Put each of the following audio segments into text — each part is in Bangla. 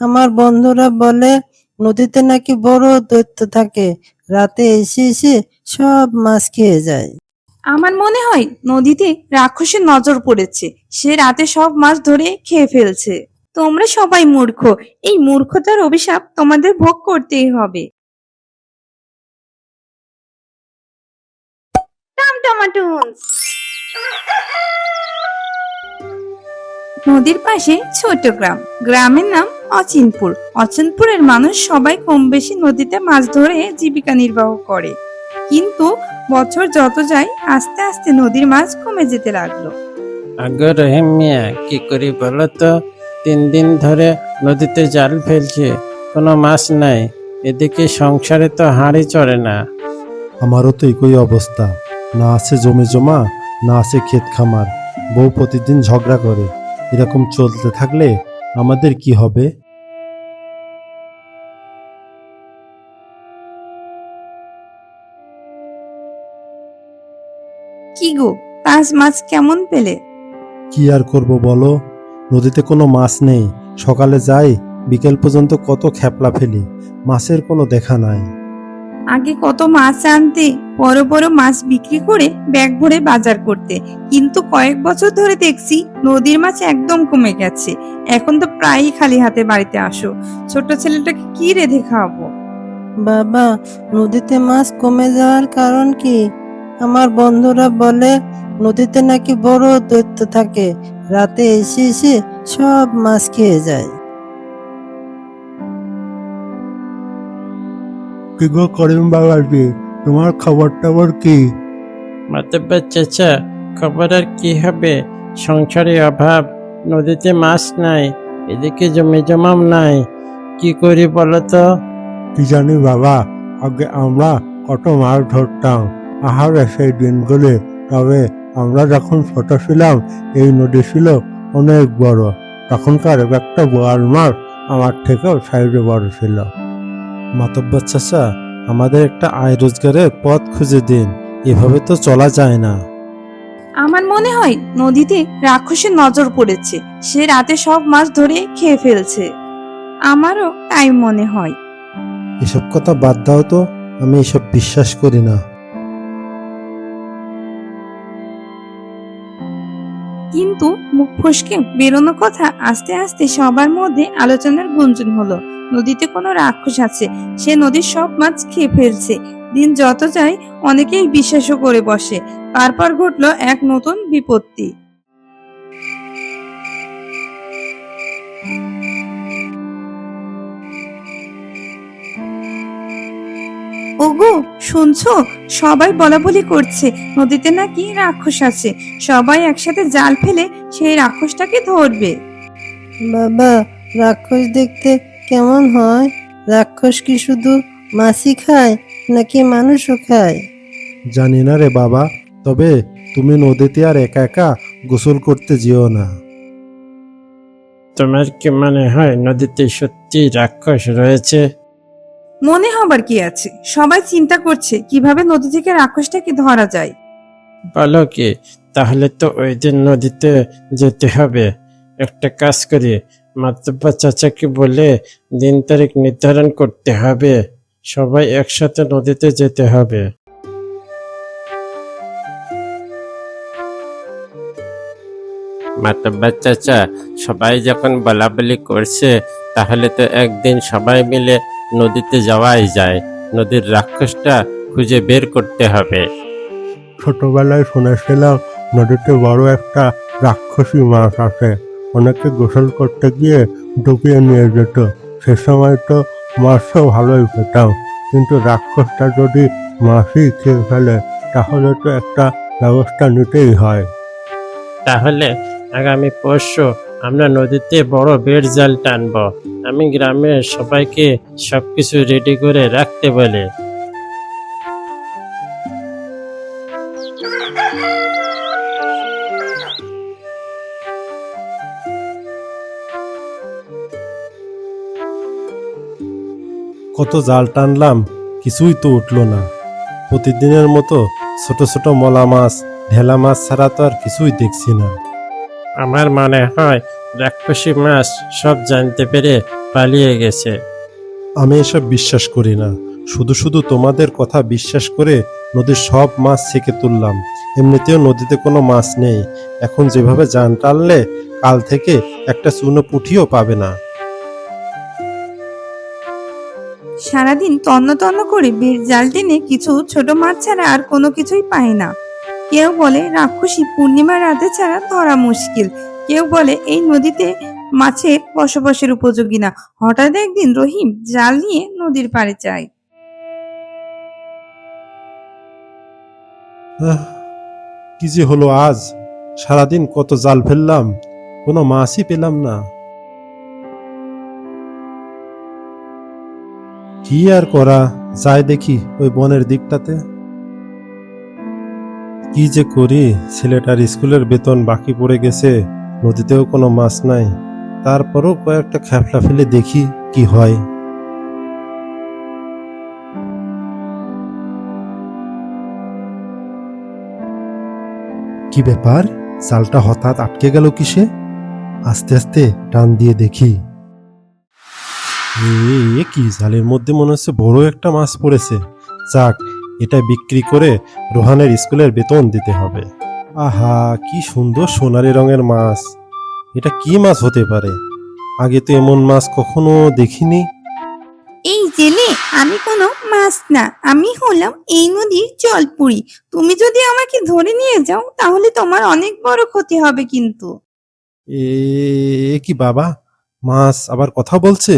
আমার বন্ধুরা বলে নদীতে নাকি বড় দৈত্য থাকে, রাতে এসে এসে সব মাছ খেয়ে যায়। আমার মনে হয় নদীতে রাক্ষসের নজর পড়েছে, সে রাতে সব মাছ ধরে খেয়ে ফেলছে। তোমরা সবাই মূর্খ, এই মূর্খতার অভিশাপ তোমাদের ভোগ করতেই হবে। টমটমাটুস। নদীর পাশে ছোট গ্রাম, গ্রামের নাম অচিনপুর। অচিনপুরের মানুষ সবাই কম বেশি নদীতে মাছ ধরে জীবিকা নির্বাহ করে, কিন্তু বছর যত যায় আস্তে আস্তে নদীর মাছ কমে যেতে লাগলো। আগে রহিম মিয়া, কি করি বলো তো? 3 দিন ধরে নদীতে জাল ফেলছে, কোনো মাছ নাই। এদিকে সংসারে তো হাঁড়ি চড়ে না। আমারও তো একই অবস্থা, না আছে জমি জমা, না আছে ক্ষেত খামার। বউ প্রতিদিন ঝগড়া করে। এরকম চলতে থাকলে আমাদের কি হবে? কি গো, তাজ মাছ কেমন পেলে? কি আর করব বলো, নদীতে কোনো মাছ নেই। সকালে যাই, বিকেল পর্যন্ত কত খেপলা ফেলি, মাছের কোনো দেখা নাই। আগে কত মাছ আনতে, বড় বড় মাছ বিক্রি করে ব্যাগ ভরে বাজার করতে, কিন্তু কয়েক বছর ধরে দেখছি নদীর মাছ একদম কমে গেছে। এখন তো প্রায়ই খালি হাতে বাড়িতে আসো। ছোট ছেলেটাকে কি রেঁধে খাওয়াবো? বাবা, নদীতে মাছ কমে যাওয়ার কারণ কি? আমার বন্ধুরা বলে নদীতে নাকি বড় দৈত্য থাকে, রাতে এসে এসে সব মাছ খেয়ে যায়। কি গো করিম বাবাজি, তোমার খবর টবর কি? মাতব্বর চাচা, খবর আর কি হবে? সংসারে অভাব, নদীতে মাছ নাই, এদিকে জমি জমাম নাই। কি করি বলো তো? কি জানি বাবা, আগে আমরা কত মাছ ধরতাম, আহারে সেই দিনগুলো। তবে আমরা যখন ছোট ছিলাম এই নদী ছিল অনেক বড়। তখনকার একটা বোয়াল মাছ আমার থেকেও সাইজে বড় ছিল। মাতব্বর চাচা, আমাদের একটা আয় রোজগারের পথ খুঁজে দিন, এভাবে তো চলা যায় না। আমার মনে হয় নদীতে রাক্ষসের নজর পড়েছে, সে রাতে সব মাছ ধরে খেয়ে ফেলছে। আমারও তাই মনে হয়। এসব কথা বাদ দাও তো, আমি এসব বিশ্বাস করি না। কিন্তু মুখ ফসকে বেরোনো কথা আস্তে আস্তে সবার মধ্যে আলোচনার গুঞ্জন হলো। নদীতে কোনো রাক্ষস আছে, সে নদীর সব মাছ খেয়ে ফেলছে। দিন যত যায় অনেকেই বিশ্বাসও করে বসে। তারপর ঘটলো এক নতুন বিপত্তি। ওগো, শুনছো? সবাই বলাবলি করছে নদীতে নাকি রাক্ষস আছে। সবাই একসাথে জাল ফেলে সেই রাক্ষসটাকে ধরবে। বাবা, রাক্ষস দেখতে কেমন হয়? রাক্ষস কি শুধু মাছই খায় নাকি মানুষও খায়? জানি না রে বাবা, তবে তুমি নদীতে আর একা একা গোসল করতে যেও না। তোমার কি মনে হয় নদীতে সত্যি রাক্ষস রয়েছে? মনে হবার কি আছে, সবাই চিন্তা করছে কিভাবে নদী থেকে রাক্ষসটাকে ধরা যায়। বলো কি? তাহলে তো ওই দিন নদীতে যেতে হবে। একটা কাজ করি, মাতব্বর চাচাকে বলে দিন তারিখ নির্ধারণ করতে হবে, সবাই একসাথে নদীতে যেতে হবে। মাতব্বর চাচা, সবাই যখন বলাবলি করছে, তাহলে তো একদিন সবাই মিলে নদীতে যাওয়াই যায়। নদীর রাক্ষসটা খুঁজে বের করতে হবে। ছোটবেলায় শুনেছিলাম নদীতে বড় একটা রাক্ষসী মাছ আছে, অনেকে গোসল করতে গিয়ে ডুবিয়ে নিয়ে যেত। সে সময় তো মাছও ভালোই পেতাম, কিন্তু রাক্ষসটা যদি মাছই খেয়ে ফেলে তাহলে তো একটা ব্যবস্থা নিতেই হয়। তাহলে আগামী পরশু আমরা নদীতে বড় বেড় জাল টানবো। আমি গ্রামের সবাইকে সবকিছু রেডি করে রাখতে বলে। কত জাল টানলাম, কিছুই তো উঠলো না। প্রতিদিনের মতো ছোট ছোট মলা মাছ, ঢেলা মাছ ছাড়া তো আর কিছুই দেখছি না। আমার মনে হয় রাক্ষসী মাছ সব জানতে পেরে পালিয়ে গেছে। আমি এসব বিশ্বাস করি না। শুধু শুধু তোমাদের কথা বিশ্বাস করে নদীর সব মাছ ছেঁকে তুললাম। এমনিতেও নদীতে কোনো মাছ নেই। এখন যেভাবে জান টানলে কাল থেকে একটা চুনো পুঁটিও পাবে না। সারাদিন তন্ন তন্ন করে বের জাল টেনে কিছু ছোট মাছ ছাড়া আর কোনো কিছুই পায় না। কেউ বলে রাক্ষসী পূর্ণিমা রাতে ছাড়া ধরা মুশকিল, কেউ বলে এই নদীতে মাছের বসবাসের উপযোগী না। হঠাৎ একদিন রহিম জাল নিয়ে নদীর পাড়ে যায়। আহ, কি যে হলো আজ! সারাদিন কত জাল ফেললাম, কোনো মাছই পেলাম না। কি আর করা যায়, দেখি ওই বনের দিকটাতে। কি যে করি, ছেলেটার স্কুলের বেতন বাকি পড়ে গেছে, নদীতেও কোনো মাছ নাই। তারপরও কয়েকটা খ্যাপলা ফেলে দেখি কি হয়। কি ব্যাপার, জালটা হঠাৎ আটকে গেল কিসে? আস্তে আস্তে টান দিয়ে দেখি। এ কি, জালের মধ্যে মনে হচ্ছে বড় একটা মাছ পড়েছে। যাক, এটা বিক্রি করে রোহানের স্কুলের বেতন দিতে হবে। আহা, কি সুন্দর সোনালী রঙের মাছ! এটা কি মাছ হতে পারে? আগে তো এমন মাছ কখনো দেখিনি। এই জেলে, আমি কোনো মাছ না, আমি হলাম এই নদীর জলপুরি। তুমি যদি আমাকে ধরে নিয়ে যাও তাহলে তোমার অনেক বড় ক্ষতি হবে কিন্তু। এ কি বাবা, মাছ আবার কথা বলছে?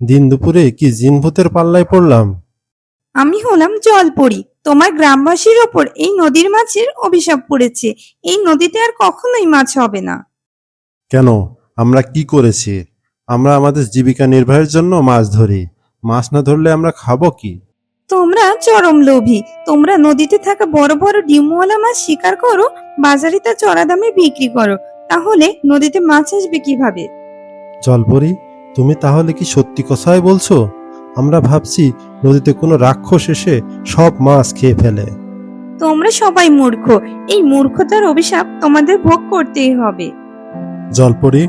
দিন দুপুরে কি জিন ভূতের পাল্লায় পড়লাম? আমি হলাম জলপরি। তোমার গ্রামবাসীর ওপর এই নদীর মাছের অভিশাপ পড়েছে। এই নদীতে আর কখনোই মাছ হবে না। কেন, আমরা কি করেছি? আমরা আমাদের জীবিকা নির্বাহের জন্য মাছ ধরি। মাছ না ধরলে আমরা খাবো কি? তোমরা চরম লোভী। তোমরা নদীতে থাকা বড় বড় ডিমওয়ালা মাছ শিকার করো, বাজারে তা চড়া দামে বিক্রি করো। তাহলে নদীতে মাছ আসবে কিভাবে? জলপরি, তুমি তাহলে কি সত্যি কথাই বলছো? আমরা ভাবছি নদীতে কোনো রাক্ষস এসে সব মাছ খেয়ে ফেলে। তোমরা সবাই মূর্খ। এই মূর্খতার অভিশাপ তোমাদের ভোগ করতেই হবে। জলপরি,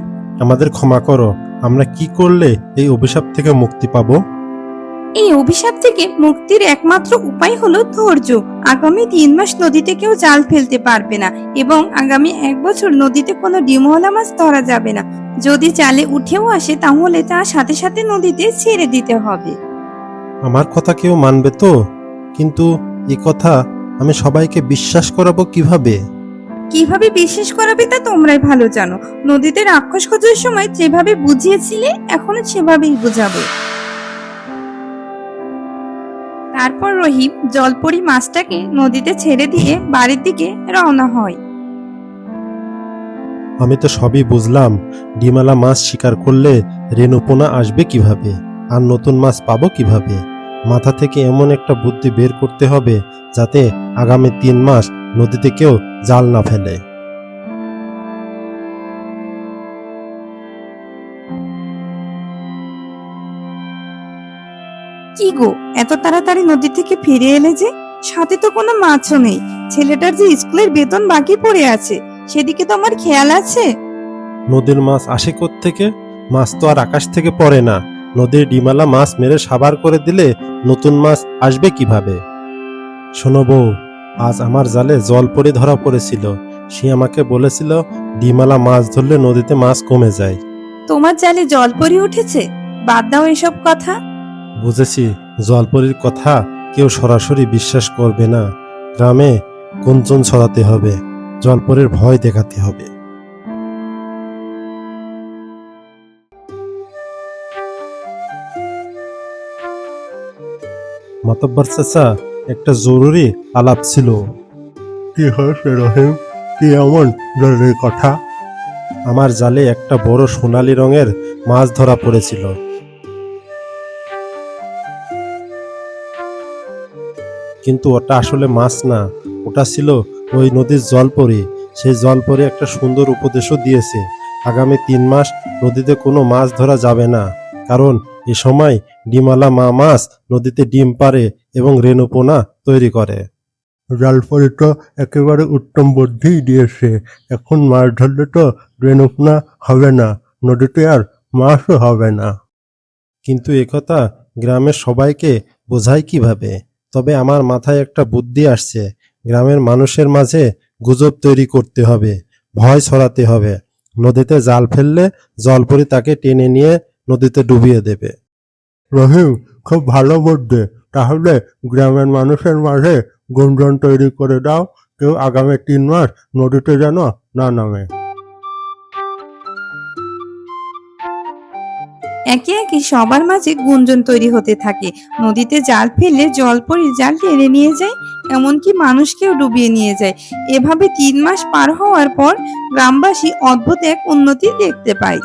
আমাদের ক্ষমা করো। আমরা কি করলে এই অভিশাপ থেকে মুক্তি পাবো? এই অভিশাপ থেকে মুক্তির একমাত্র উপায় হলো ধৈর্য। আগামী 3 মাস নদীতে কেউ জাল ফেলতে পারবে না এবং আগামী 1 বছর নদীতে কোনো ডিমওয়ালা মাছ ধরা যাবে না। যদি জালে উঠেও আসে তাহলে তা সাথে সাথে নদীতে ছেড়ে দিতে হবে। আমার কথা কেউ মানবে তো? কিন্তু এ কথা আমি সবাইকে বিশ্বাস করাবো কিভাবে? কিভাবে বিশ্বাস করাবে তা তোমরাই ভালো জানো। নদীতে রাক্ষস খোঁজার সময় যেভাবে বুঝিয়েছিলে এখনো সেভাবেই বুঝাবে। তারপর রহিম জলপরি মাছটাকে নদীতে ছেড়ে দিয়ে বাড়ির দিকে রওনা হয়। আমি তো সবই বুঝলাম। ডিমালা মাছ শিকার করলে রেণুপোনা আসবে কিভাবে, আর নতুন মাছ পাবো কিভাবে? মাথা থেকে এমন একটা বুদ্ধি বের করতে হবে যাতে আগামী 3 মাস নদীতে কেউ জাল না ফেলে। কি গো, এত তাড়াতাড়ি নদী থেকে ফিরে এলে যে? সাথে তো কোনো মাছও নেই। ছেলেটার যে স্কুলের বেতন বাকি পড়ে আছে সেদিকে তো আমার খেয়াল আছে। নদীর মাছ আসে থেকে? মাছ তো আর আকাশ থেকে পড়ে না। নদীর ডিমালা মাছ মেরে সাবার করে দিলে নতুন মাছ আসবে কিভাবে? শোনো বউ, আজ আমার জালে জলপরি ধরা পড়েছিল। সে আমাকে বলেছিল ডিমালা মাছ ধরলে নদীতে মাছ কমে যায়। তোমার জালে জলপরি উঠেছে? বাদ দাও এসব কথা। বুঝেছি, জলপরির কথা কেউ সরাসরি বিশ্বাস করবে না। গ্রামে গুঞ্জন ছড়াতে হবে, জলপরির ভয় দেখাতে হবে। মাতব্বর চাচা, একটা জরুরি আলাপ ছিল। কি হয়েছে রহিম? কি এমন জরুরি কথা? আমার জালে একটা বড় সোনালী রঙের মাছ ধরা পড়েছিল। কিন্তু ওটা আসলে মাছ না, ওটা ছিল ওই নদীর জলপরি। সেই জলপরি একটা সুন্দর উপদেশও দিয়েছে। আগামী 3 মাস নদীতে কোনো মাছ ধরা যাবে না, কারণ এ সময় ডিমালা মা মাছ নদীতে ডিম পাড়ে এবং রেণুপোনা তৈরি করে। জলপরি তো একেবারে উত্তম বুদ্ধি দিয়েছে। এখন মাছ ধরলে তো রেণুপোনা হবে না, নদীতে আর মাছও হবে না। কিন্তু একথা গ্রামের সবাইকে বোঝায় কিভাবে? তবে আমার মাথায় একটা বুদ্ধি আসছে। গ্রামের মানুষের মাঝে গুজব তৈরি করতে হবে, ভয় ছড়াতে হবে। নদীতে জাল ফেললে জলপরি তাকে টেনে নিয়ে নদীতে ডুবিয়ে দেবে। রহিম, খুব ভালো বুদ্ধি। তাহলে গ্রামের মানুষের মাঝে গুঞ্জন তৈরি করে দাও, কেউ আগামী 3 মাস নদীতে যেন না নামে। একে একে সবার মাঝে গুঞ্জন তৈরি হতে থাকে। নদীতে জাল ফেললে জলপরি জাল টেনে নিয়ে যায়, এমনকি মানুষকেও ডুবিয়ে নিয়ে যায়। এভাবে 3 মাস পার হওয়ার পর গ্রামবাসী অদ্ভুত এক উন্নতি দেখতে পায়।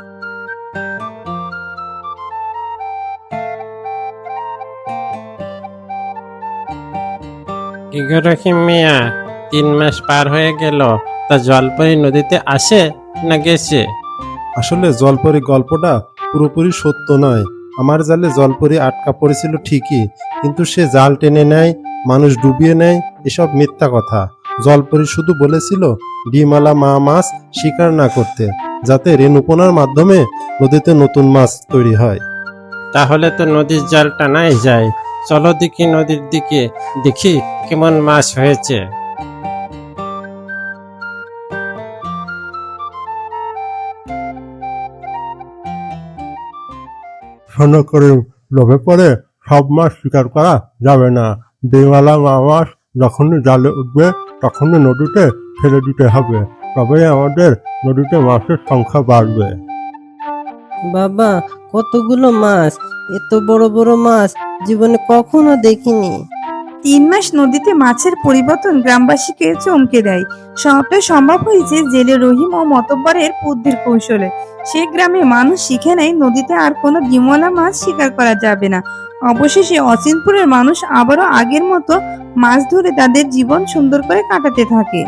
রহিম মিয়া, 3 মাস পার হয়ে গেল, তা জলপরি নদীতে আসে না গেছে? আসলে জলপরি গল্পটা পুরোপুরি সত্য নয়। আমার জালে জলপরি আটকা পড়েছিল ঠিকই, কিন্তু সে জাল টেনে নেয়, মানুষ ডুবিয়ে নেয়, এসব মিথ্যা কথা। জলপরি শুধু বলেছিল ডিমালা মা মাছ শিকার না করতে, যাতে রেণুপোনার মাধ্যমে নদীতে নতুন মাছ তৈরি হয়। তাহলে তো নদীর জাল টানাই যায়। চলো দেখি নদীর দিকে, দেখি কেমন মাছ হয়েছে। শোনো করিম, লোভে পড়ে সব মাছ শিকার করা যাবে না। ডিমালা মা মাছ যখনই জালে উঠবে তখনই নদীতে ছেড়ে দিতে হবে, তবেই আমাদের নদীতে মাছের সংখ্যা বাড়বে। বাবা, কতগুলো মাছ! এত বড় বড় মাছ জীবনে কখনো দেখিনি। 3 মাস নদীতে মাছের পরিবর্তন গ্রামবাসীকে চমকে দেয়। সবটা সম্ভব হয়েছে জেলে রহিম ও মতব্বরের বুদ্ধির কৌশলে। সে গ্রামে মানুষ শিখে নেয় নদীতে আর কোনো ডিমলা মাছ শিকার করা যাবে না। অবশেষে অচিনপুরের মানুষ আবারও আগের মতো মাছ ধরে তাদের জীবন সুন্দর করে কাটাতে থাকে।